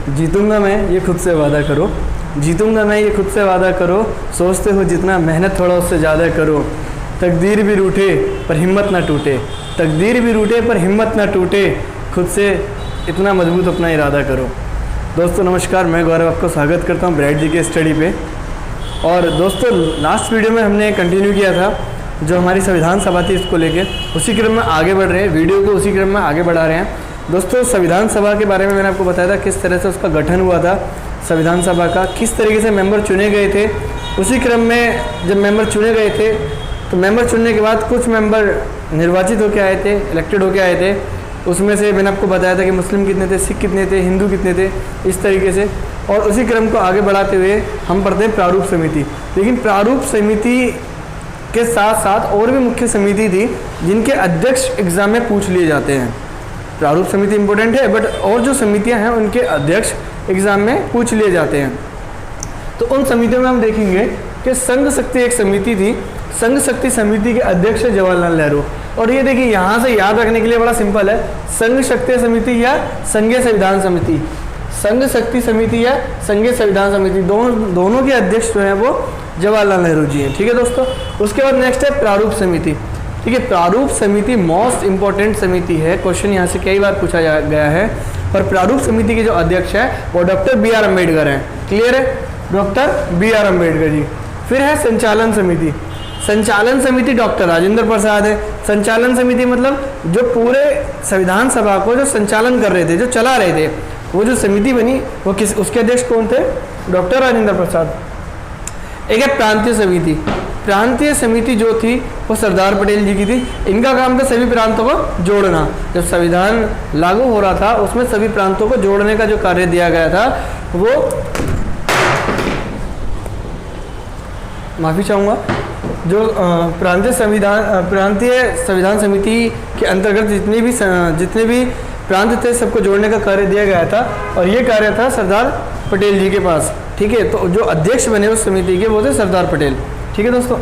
जीतूंगा मैं ये खुद से वादा करो, जीतूंगा मैं ये खुद से वादा करो, सोचते हो जितना मेहनत थोड़ा उससे ज़्यादा करो, तकदीर भी रूठे पर हिम्मत ना टूटे, तकदीर भी रूठे पर हिम्मत ना टूटे, खुद से इतना मजबूत अपना इरादा करो। दोस्तों नमस्कार, मैं गौरव आपको स्वागत करता हूँ ब्राइट जी के स्टडी पे। और दोस्तों लास्ट वीडियो में हमने कंटिन्यू किया था जो हमारी संविधान सभा थी इसको लेके, उसी क्रम में आगे बढ़ रहे हैं, वीडियो को उसी क्रम में आगे बढ़ा रहे हैं। दोस्तों संविधान सभा के बारे में मैंने आपको बताया था किस तरह से उसका गठन हुआ था, संविधान सभा का किस तरीके से मेंबर चुने गए थे। उसी क्रम में जब मेंबर चुने गए थे तो मेंबर चुनने के बाद कुछ मेंबर निर्वाचित होकर आए थे, इलेक्टेड होकर आए थे। उसमें से मैंने आपको बताया था कि मुस्लिम कितने थे, सिख कितने थे, हिंदू कितने थे, इस तरीके से। और उसी क्रम को आगे बढ़ाते हुए हम पढ़ते हैं प्रारूप समिति। लेकिन प्रारूप समिति के साथ साथ और भी मुख्य समिति थी जिनके अध्यक्ष एग्जाम में पूछ लिए जाते हैं। प्रारूप समिति इंपॉर्टेंट है, बट और जो समितियां हैं उनके अध्यक्ष एग्जाम में पूछ लिए जाते हैं। तो उन समितियों में हम देखेंगे कि संघ शक्ति एक समिति थी, संघ शक्ति समिति के अध्यक्ष है जवाहरलाल नेहरू। और ये देखिए यहाँ से याद रखने के लिए बड़ा सिंपल है, संघ शक्ति समिति या संघीय संविधान समिति, संघ शक्ति समिति या संघीय संविधान समिति, दोनों के अध्यक्ष जो हैं वो जवाहरलाल नेहरू जी हैं। ठीक है दोस्तों। उसके बाद नेक्स्ट है प्रारूप समिति। ठीक है, प्रारूप समिति मोस्ट इंपॉर्टेंट समिति है, क्वेश्चन यहाँ से कई बार पूछा गया है। और प्रारूप समिति के जो अध्यक्ष है वो डॉक्टर बी.आर. अम्बेडकर हैं। क्लियर है, डॉक्टर बी.आर. अम्बेडकर जी। फिर है संचालन समिति, संचालन समिति डॉक्टर राजेंद्र प्रसाद है। संचालन समिति मतलब जो पूरे संविधान सभा को जो संचालन कर रहे थे, जो चला रहे थे, वो जो समिति बनी वो उसके अध्यक्ष कौन थे? डॉक्टर राजेंद्र प्रसाद। एक है प्रांतीय समिति, प्रांतीय समिति जो थी वो सरदार पटेल जी की थी। इनका काम था सभी प्रांतों को जोड़ना। जब संविधान लागू हो रहा था उसमें सभी प्रांतों को जोड़ने का जो कार्य दिया गया था वो, माफ़ी चाहूँगा, जो प्रांतीय संविधान समिति के अंतर्गत जितने भी प्रांत थे सबको जोड़ने का कार्य दिया गया था। और ये कार्य था सरदार पटेल जी के पास। ठीक है, तो जो अध्यक्ष बने उस समिति के वो थे सरदार पटेल। ठीक है दोस्तों।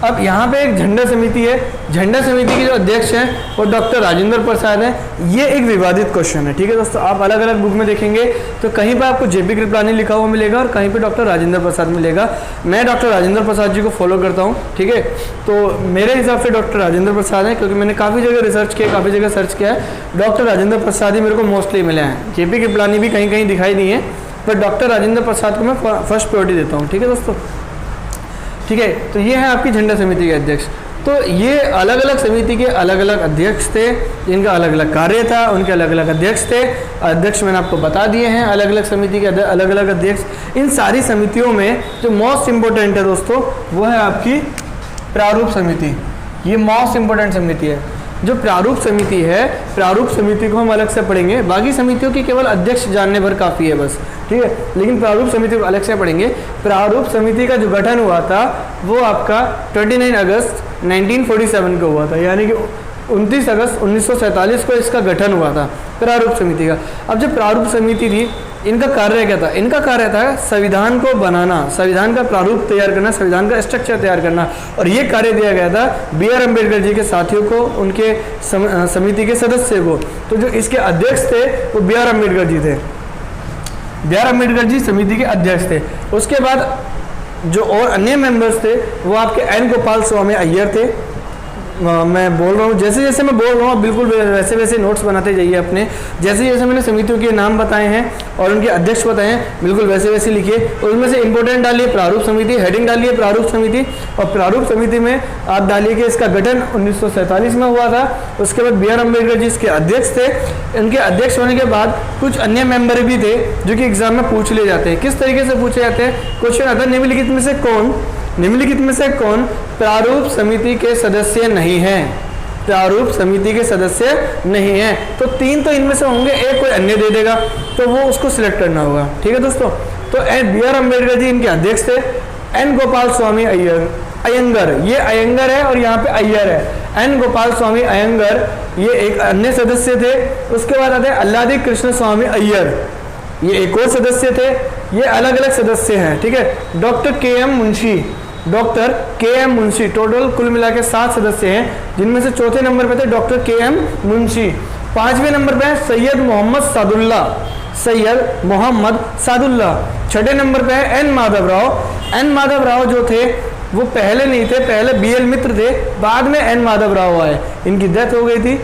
अब यहाँ पे एक झंडा समिति है, झंडा समिति के जो अध्यक्ष हैं वो डॉक्टर राजेंद्र प्रसाद हैं। ये एक विवादित क्वेश्चन है। ठीक है दोस्तों, आप अलग अलग बुक में देखेंगे तो कहीं पर आपको जे.पी. कृपलानी लिखा हुआ मिलेगा और कहीं पे डॉक्टर राजेंद्र प्रसाद मिलेगा। मैं डॉक्टर राजेंद्र प्रसाद जी को फॉलो करता हूँ। ठीक है, तो मेरे हिसाब से डॉक्टर राजेंद्र प्रसाद हैं, क्योंकि मैंने काफ़ी जगह रिसर्च किया, काफ़ी जगह सर्च किया है। डॉक्टर राजेंद्र प्रसाद ही मेरे को मोस्टली मिले हैं, जे.पी. कृपलानी भी कहीं कहीं दिखाई नहीं है, पर डॉक्टर राजेंद्र प्रसाद को मैं फर्स्ट प्रायोरिटी देता हूँ। ठीक है दोस्तों। ठीक है, तो ये है आपकी झंडा समिति के अध्यक्ष। तो ये अलग अलग समिति के अलग अलग अध्यक्ष थे, इनका अलग अलग कार्य था, उनके अलग अलग अध्यक्ष थे। अध्यक्ष मैंने आपको बता दिए हैं, अलग अलग समिति के अलग अलग अध्यक्ष। इन सारी समितियों में जो मोस्ट इंपॉर्टेंट है दोस्तों वो है आपकी प्रारूप समिति। ये मोस्ट इंपॉर्टेंट समिति है। जो प्रारूप समिति है, प्रारूप समिति को हम अलग से पढ़ेंगे, बाकी समितियों की केवल अध्यक्ष जानने भर काफ़ी है बस। ठीक है, लेकिन प्रारूप समिति को अलग से पढ़ेंगे। प्रारूप समिति का जो गठन हुआ था वो आपका 29 अगस्त 1947 को हुआ था, यानी कि 29 अगस्त 1947 को इसका गठन हुआ था प्रारूप समिति का। अब जो प्रारूप समिति थी इनका कार्य क्या था? इनका कार्य था संविधान को बनाना, संविधान का प्रारूप तैयार करना, संविधान का स्ट्रक्चर तैयार करना। और ये कार्य दिया गया था बी.आर. अम्बेडकर जी के साथियों को, उनके समिति के सदस्य को। तो जो इसके अध्यक्ष थे वो बी.आर. अम्बेडकर जी थे, बी.आर. अम्बेडकर जी समिति के अध्यक्ष थे। उसके बाद जो और अन्य मेंबर्स थे वो आपके एन गोपाल स्वामी अय्यर थे। मैं बोल रहा हूँ, जैसे जैसे मैं बोल रहा हूँ बिल्कुल वैसे वैसे नोट्स बनाते जाइए अपने। जैसे जैसे मैंने समितियों के नाम बताए हैं और उनके अध्यक्ष बताए हैं बिल्कुल वैसे वैसे लिखिए। उसमें से इंपॉर्टेंट डालिए प्रारूप समिति, हेडिंग डालिए प्रारूप समिति। और प्रारूप समिति में आप डालिए कि इसका गठन 1947 में हुआ था। उसके बाद बी.आर. अम्बेडकर जी इसके अध्यक्ष थे। इनके अध्यक्ष होने के बाद कुछ अन्य मेंबर भी थे जो कि एग्जाम में पूछ लिए जाते हैं। किस तरीके से पूछे जाते हैं? क्वेश्चन आता है निम्नलिखित में से कौन प्रारूप समिति के सदस्य नहीं हैं? प्रारूप समिति के सदस्य नहीं हैं। तो 3 तो इनमें से होंगे, एक कोई अन्य दे देगा, तो वो उसको सिलेक्ट करना होगा। ठीक है दोस्तों। तो बी.आर. अम्बेडकर जी इनके अध्यक्ष थे। एन गोपाल स्वामी अयंगर, ये अयंगर है और यहाँ पे अय्यर है। एन गोपाल स्वामी अयंगर ये एक अन्य सदस्य थे। उसके बाद आते हैं अल्लादी कृष्ण स्वामी अय्यर, ये एक और सदस्य थे। ये अलग अलग सदस्य हैं। ठीक है। डॉक्टर के एम मुंशी, टोटल कुल मिला के 7 सदस्य हैं, जिनमें से चौथे नंबर पे थे डॉक्टर के एम मुंशी। 5वें नंबर पे है सैयद मोहम्मद सादुल्ला। सैयद मोहम्मद सादुल्ला। छठे नंबर पे है एन माधव राव। एन माधव राव जो थे वो पहले नहीं थे, पहले बीएल मित्र थे, बाद में एन माधव राव आए, इनकी डेथ हो गई थी,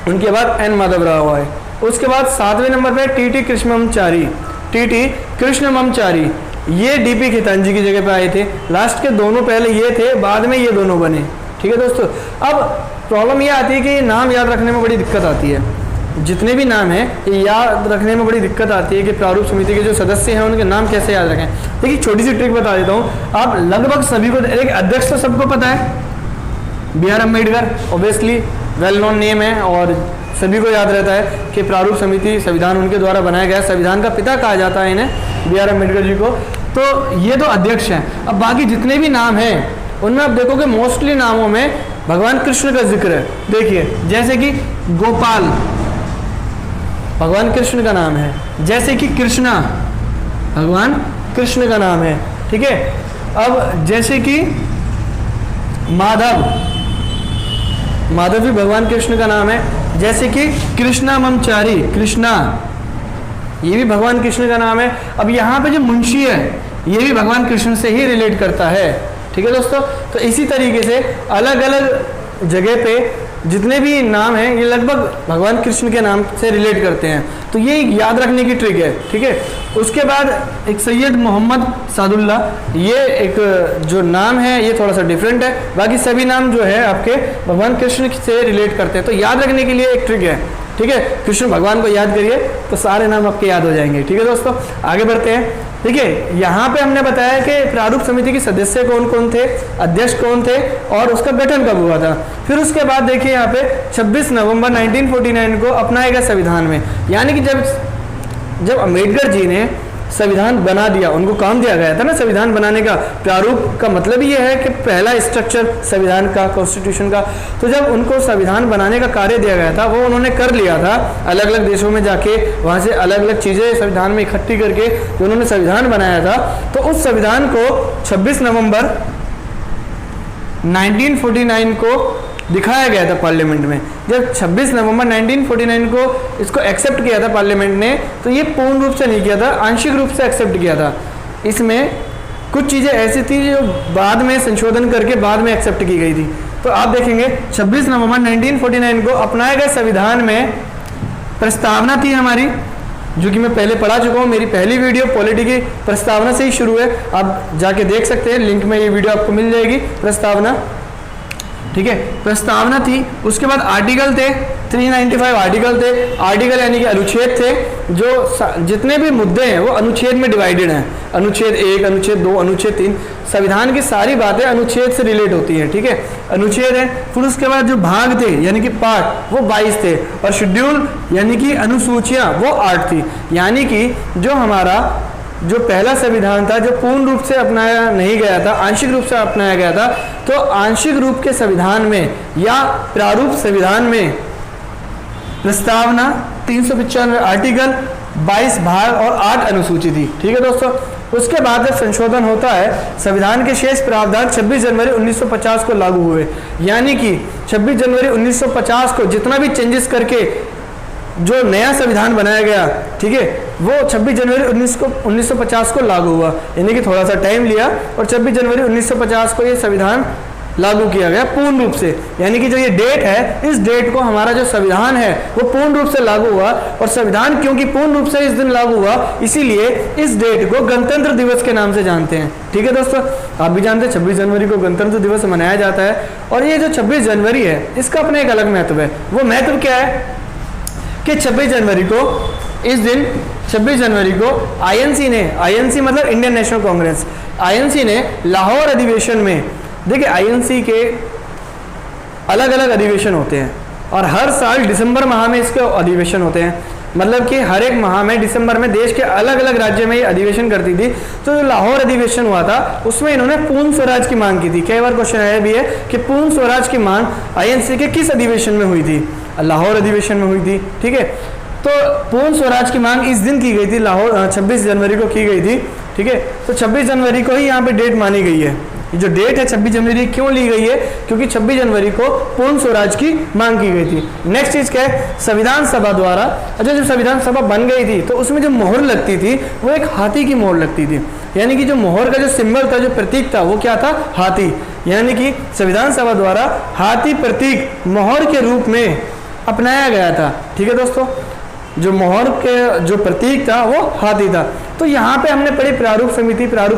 उनके बाद एन माधव राव आए। उसके बाद सातवें नंबर पे टीटी कृष्णमचारी। टीटी कृष्णमचारी ये डीपी खेतान जी की जगह पे आए थे। लास्ट के दोनों पहले ये थे, बाद में ये दोनों बने। ठीक है दोस्तों, अब प्रॉब्लम ये आती है कि नाम याद रखने में बड़ी दिक्कत आती है। जितने भी नाम हैं ये याद रखने में बड़ी दिक्कत आती है कि प्रारूप समिति के जो सदस्य हैं उनके नाम कैसे याद रखें। देखिए छोटी सी ट्रिक बता देता हूँ, आप लगभग सभी को, एक अध्यक्ष तो सबको पता है, BR Ambedkar obviously well known name है और सभी को याद रहता है कि प्रारूप समिति संविधान उनके द्वारा बनाया गया, संविधान का पिता कहा जाता है इन्हें, BR अम्बेडकर जी को। तो ये तो अध्यक्ष हैं। अब बाकी जितने भी नाम हैं उनमें आप देखोगे मोस्टली नामों में भगवान कृष्ण का जिक्र है। देखिए जैसे कि गोपाल भगवान कृष्ण का नाम है, जैसे कि कृष्णा भगवान कृष्ण का नाम है। ठीक है, अब जैसे कि माधव, माधव भी भगवान कृष्ण का नाम है। जैसे कि कृष्णमचारी, कृष्णा ये भी भगवान कृष्ण का नाम है। अब यहाँ पे जो मुंशी है ये भी भगवान कृष्ण से ही रिलेट करता है। ठीक है दोस्तों, तो इसी तरीके से अलग अलग जगह पे जितने भी नाम हैं ये लगभग भगवान कृष्ण के नाम से रिलेट करते हैं, तो ये याद रखने की ट्रिक है। ठीक है, उसके बाद एक सैयद मोहम्मद सादुल्ला, ये एक जो नाम है ये थोड़ा सा डिफरेंट है, बाकी सभी नाम जो है आपके भगवान कृष्ण से रिलेट करते हैं, तो याद रखने के लिए एक ट्रिक है। ठीक है, कृष्ण भगवान को याद करिए तो सारे नाम आपके याद हो जाएंगे। ठीक है दोस्तों, आगे बढ़ते हैं। देखिए यहाँ पे हमने बताया कि प्रारूप समिति के सदस्य कौन कौन थे, अध्यक्ष कौन थे और उसका गठन कब हुआ था। फिर उसके बाद देखिए यहाँ पे 26 नवंबर 1949 को अपनाया गया संविधान में, यानी कि जब अम्बेडकर जी ने संविधान बना दिया, उनको काम दिया गया था ना संविधान बनाने का। प्रारूप का मतलब ये है कि पहला स्ट्रक्चर संविधान का, कॉन्स्टिट्यूशन का। तो जब उनको संविधान बनाने का कार्य दिया गया था वो उन्होंने कर लिया था, अलग अलग देशों में जाके वहाँ से अलग अलग चीज़ें संविधान में इकट्ठी करके जो उन्होंने संविधान बनाया था। तो उस संविधान को 26 नवंबर 1949 को दिखाया गया था पार्लियामेंट में। जब 26 नवंबर 1949 को इसको एक्सेप्ट किया था पार्लियामेंट ने, तो ये पूर्ण रूप से नहीं किया था, आंशिक रूप से एक्सेप्ट किया था। इसमें कुछ चीज़ें ऐसी थी जो बाद में संशोधन करके बाद में एक्सेप्ट की गई थी। तो आप देखेंगे 26 नवंबर 1949 को अपनाए गए संविधान में प्रस्तावना थी हमारी, जो कि मैं पहले पढ़ा चुका हूँ। मेरी पहली वीडियो पॉलिटी की प्रस्तावना से ही शुरू है, आप जाके देख सकते हैं, लिंक में ये वीडियो आपको मिल जाएगी, प्रस्तावना। ठीक है, प्रस्तावना थी। उसके बाद आर्टिकल थे, 395 आर्टिकल थे। आर्टिकल यानी कि अनुच्छेद थे, जो जितने भी मुद्दे हैं वो अनुच्छेद में डिवाइडेड हैं। अनुच्छेद 1, अनुच्छेद 2, अनुच्छेद 3, संविधान की सारी बातें अनुच्छेद से रिलेट होती हैं। ठीक है, अनुच्छेद है। फिर उसके बाद जो भाग थे यानी कि पार्ट वो 22 थे, और शेड्यूल यानी कि अनुसूचियाँ वो 8 थी। यानी कि जो हमारा जो पहला संविधान था जो पूर्ण रूप से अपनाया नहीं गया था, आंशिक रूप से अपनाया गया था, तो आंशिक रूप के संविधान में या प्रारूप संविधान में प्रस्तावना 395 आर्टिकल, 22 भाग और 8 अनुसूची थी। ठीक है दोस्तों, उसके बाद जब संशोधन होता है, संविधान के शेष प्रावधान 26 जनवरी 1950 को लागू हुए। यानी कि 26 जनवरी 1950 को जितना भी चेंजेस करके जो नया संविधान बनाया गया, ठीक है, वो 26 जनवरी 1950 को लागू हुआ। यानी कि थोड़ा सा टाइम लिया और 26 जनवरी 1950 को ये संविधान लागू किया गया पूर्ण रूप से। यानी कि जो ये डेट है, इस डेट को हमारा जो संविधान है वो पूर्ण रूप से लागू हुआ। और संविधान क्योंकि पूर्ण रूप से इस दिन लागू हुआ, इसीलिए इस डेट को गणतंत्र दिवस के नाम से जानते हैं। ठीक है दोस्तों, आप भी जानते हैं 26 जनवरी को गणतंत्र दिवस मनाया जाता है। और ये जो 26 जनवरी है इसका अपना एक अलग महत्व है। वो महत्व क्या है कि 26 जनवरी को, इस दिन 26 जनवरी को आईएनसी मतलब इंडियन नेशनल कांग्रेस, आईएनसी ने लाहौर अधिवेशन में, देखिए आईएनसी के अलग अलग अधिवेशन होते हैं और हर साल दिसंबर माह में इसके अधिवेशन होते हैं। मतलब कि हर एक माह में दिसंबर में देश के अलग अलग राज्य में ये अधिवेशन करती थी। तो जो लाहौर अधिवेशन हुआ था उसमें इन्होंने पूर्ण स्वराज की मांग की थी। कई बार क्वेश्चन आया भी है कि पूर्ण स्वराज की मांग आईएनसी के किस अधिवेशन में हुई थी? लाहौर अधिवेशन में हुई थी। ठीक है, तो पूर्ण स्वराज की मांग इस दिन की गई थी, लाहौर 26 जनवरी को की गई थी। ठीक है, तो 26 जनवरी को ही यहाँ पे डेट मानी गई है। ये जो डेट है 26 जनवरी क्यों ली गई है? क्योंकि 26 जनवरी को पूर्ण स्वराज की मांग की गई थी। नेक्स्ट चीज क्या है? संविधान सभा द्वारा, अच्छा जब संविधान सभा बन गई थी तो उसमें जो मोहर लगती थी वो एक हाथी की मोहर लगती थी, यानी कि जो मोहर का जो सिंबल था, जो प्रतीक था, वो क्या था? हाथी। यानी कि संविधान सभा द्वारा हाथी प्रतीक मोहर के रूप में अपनाया गया था। ठीक है दोस्तों, जो मोहर के जो प्रतीक था वो हाथी था। तो यहाँ पे हमने पढ़ी प्रारूप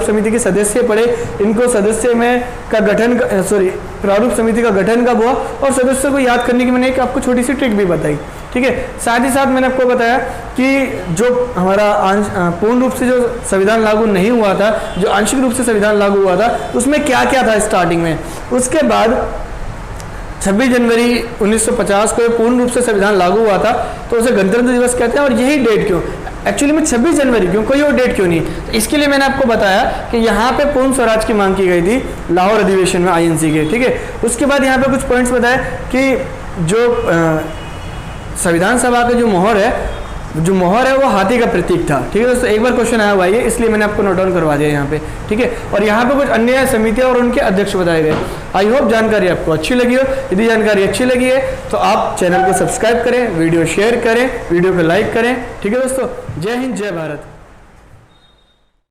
समिति के सदस्य पढ़े, इनको सदस्य में का गठन, प्रारूप समिति का गठन कब हुआ, और सदस्यों को याद करने की मैंने एक आपको छोटी सी ट्रिक भी बताई। ठीक है, साथ ही साथ मैंने आपको बताया कि जो हमारा पूर्ण रूप से जो संविधान लागू नहीं हुआ था, जो आंशिक रूप से संविधान लागू हुआ था, उसमें क्या क्या था स्टार्टिंग में। उसके बाद 26 जनवरी 1950 को पूर्ण रूप से संविधान लागू हुआ था, तो उसे गणतंत्र दिवस कहते हैं। और यही डेट क्यों, एक्चुअली में 26 जनवरी क्यों, कोई और डेट क्यों नहीं? तो इसके लिए मैंने आपको बताया कि यहाँ पे पूर्ण स्वराज की मांग की गई थी लाहौर अधिवेशन में INC के। ठीक है, उसके बाद यहाँ पे कुछ पॉइंट्स बताए कि जो संविधान सभा का जो मोहर है वो हाथी का प्रतीक था। ठीक है दोस्तों, एक बार क्वेश्चन आया हुआ है, इसलिए मैंने आपको नोट डाउन करवा दिया यहाँ पे। ठीक है, और यहाँ पे कुछ अन्य समितियाँ और उनके अध्यक्ष बताए गए। आई होप जानकारी आपको अच्छी लगी हो। यदि जानकारी अच्छी लगी है तो आप चैनल को सब्सक्राइब करें, वीडियो शेयर करें, वीडियो को लाइक करें। ठीक है दोस्तों, जय हिंद, जय भारत।